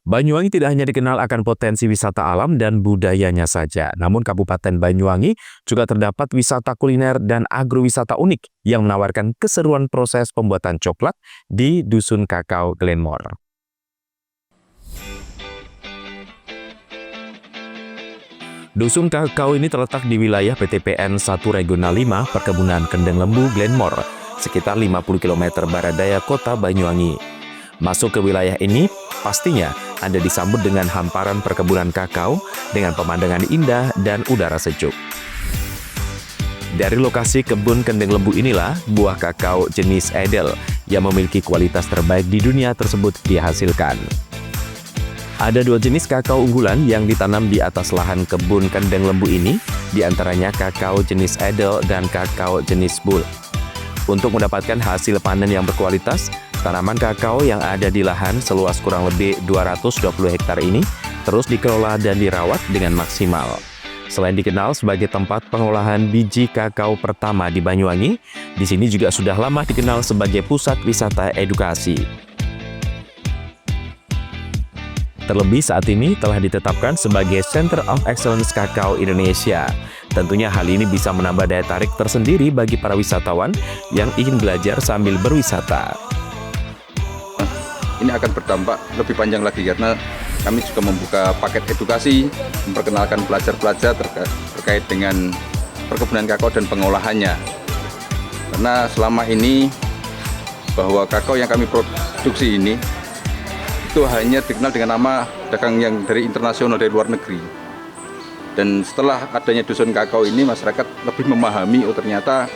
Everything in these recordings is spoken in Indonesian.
Banyuwangi tidak hanya dikenal akan potensi wisata alam dan budayanya saja, namun Kabupaten Banyuwangi juga terdapat wisata kuliner dan agrowisata unik yang menawarkan keseruan proses pembuatan coklat di Dusun Kakao Glenmore. Dusun Kakao ini terletak di wilayah PTPN 1 Regional 5 Perkebunan Kendeng Lembu Glenmore, sekitar 50 km barat daya kota Banyuwangi. Masuk ke wilayah ini, pastinya Anda disambut dengan hamparan perkebunan kakao dengan pemandangan indah dan udara sejuk. Dari lokasi kebun Kendeng Lembu inilah buah kakao jenis Edel yang memiliki kualitas terbaik di dunia tersebut dihasilkan. Ada 2 jenis kakao unggulan yang ditanam di atas lahan kebun Kendeng Lembu ini, diantaranya kakao jenis Edel dan kakao jenis Bull. Untuk mendapatkan hasil panen yang berkualitas, tanaman kakao yang ada di lahan seluas kurang lebih 220 hektar ini terus dikelola dan dirawat dengan maksimal. Selain dikenal sebagai tempat pengolahan biji kakao pertama di Banyuwangi, di sini juga sudah lama dikenal sebagai pusat wisata edukasi. Terlebih saat ini telah ditetapkan sebagai Center of Excellence Kakao Indonesia. Tentunya hal ini bisa menambah daya tarik tersendiri bagi para wisatawan yang ingin belajar sambil berwisata. Ini akan berdampak lebih panjang lagi karena kami juga membuka paket edukasi, memperkenalkan pelajar-pelajar terkait dengan perkebunan kakao dan pengolahannya. Karena selama ini bahwa kakao yang kami produksi ini itu hanya dikenal dengan nama dagang yang dari internasional, dari luar negeri. Dan setelah adanya Dusun Kakao ini, masyarakat lebih memahami, oh ternyata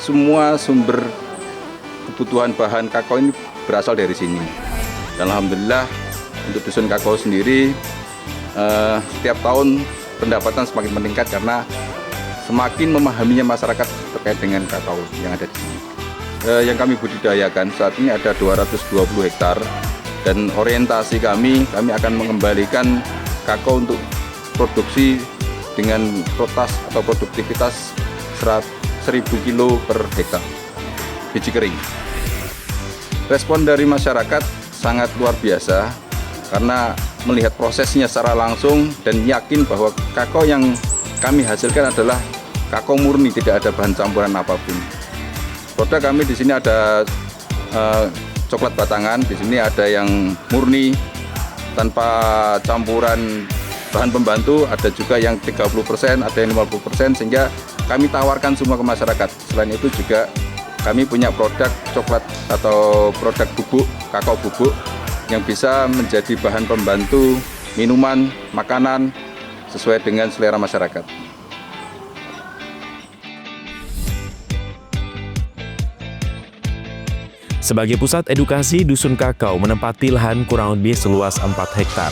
semua sumber kebutuhan bahan kakao ini berasal dari sini. Dan alhamdulillah untuk Dusun Kakao sendiri setiap tahun pendapatan semakin meningkat karena semakin memahaminya masyarakat terkait dengan kakao yang ada di sini. Yang kami budidayakan saat ini ada 220 hektar dan orientasi kami akan mengembalikan kakao untuk produksi dengan protas atau produktivitas 1.000 kilo per hektar biji kering. Respon dari masyarakat sangat luar biasa karena melihat prosesnya secara langsung dan yakin bahwa kakao yang kami hasilkan adalah kakao murni, tidak ada bahan campuran apapun. Produk kami di sini ada coklat batangan, di sini ada yang murni tanpa campuran bahan pembantu, ada juga yang 30%, ada yang 50%, sehingga kami tawarkan semua ke masyarakat. Selain itu juga kami punya produk coklat atau produk bubuk, kakao bubuk yang bisa menjadi bahan pembantu minuman, makanan sesuai dengan selera masyarakat. Sebagai pusat edukasi, Dusun Kakao menempati lahan kurang lebih seluas 4 hektar.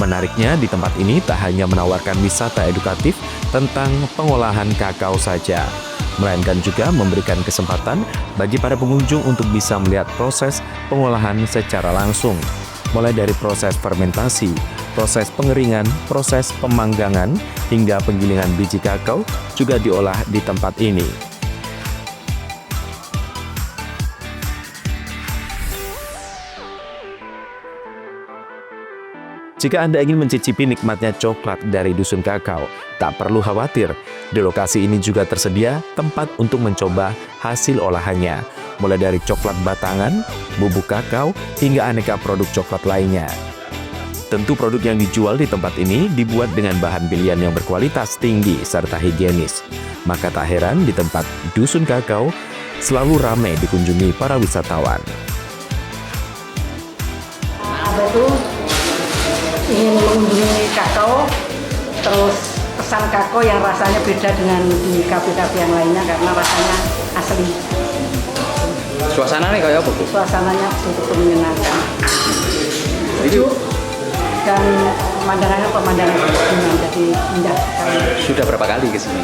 Menariknya, di tempat ini tak hanya menawarkan wisata edukatif tentang pengolahan kakao saja, melainkan juga memberikan kesempatan bagi para pengunjung untuk bisa melihat proses pengolahan secara langsung, mulai dari proses fermentasi, proses pengeringan, proses pemanggangan, hingga penggilingan biji kakao juga diolah di tempat ini. Jika Anda ingin mencicipi nikmatnya coklat dari Dusun Kakao, tak perlu khawatir. Di lokasi ini juga tersedia tempat untuk mencoba hasil olahannya, mulai dari coklat batangan, bubuk kakao, hingga aneka produk coklat lainnya. Tentu produk yang dijual di tempat ini dibuat dengan bahan pilihan yang berkualitas tinggi serta higienis. Maka tak heran di tempat Dusun Kakao selalu ramai dikunjungi para wisatawan. Ingin mengunjungi kakao, terus pesan kakao yang rasanya beda dengan di kafe-kafe yang lainnya karena rasanya asli. Suasananya kayak apa, Bu? Suasananya betul-betul menyenangkan, sejuk, dan pemandangannya pegunungan, jadi indah sekali. Sudah berapa kali ke sini?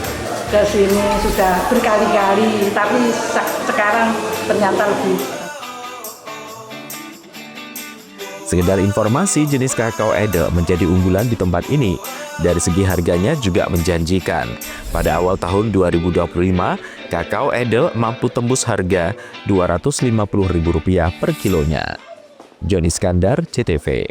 Ke sini sudah berkali-kali, tapi sekarang ternyata lebih. Sekedar informasi, jenis kakao Edel menjadi unggulan di tempat ini. Dari segi harganya juga menjanjikan. Pada awal tahun 2025, kakao Edel mampu tembus harga Rp250.000 per kilonya. Joni Skandar, CTV.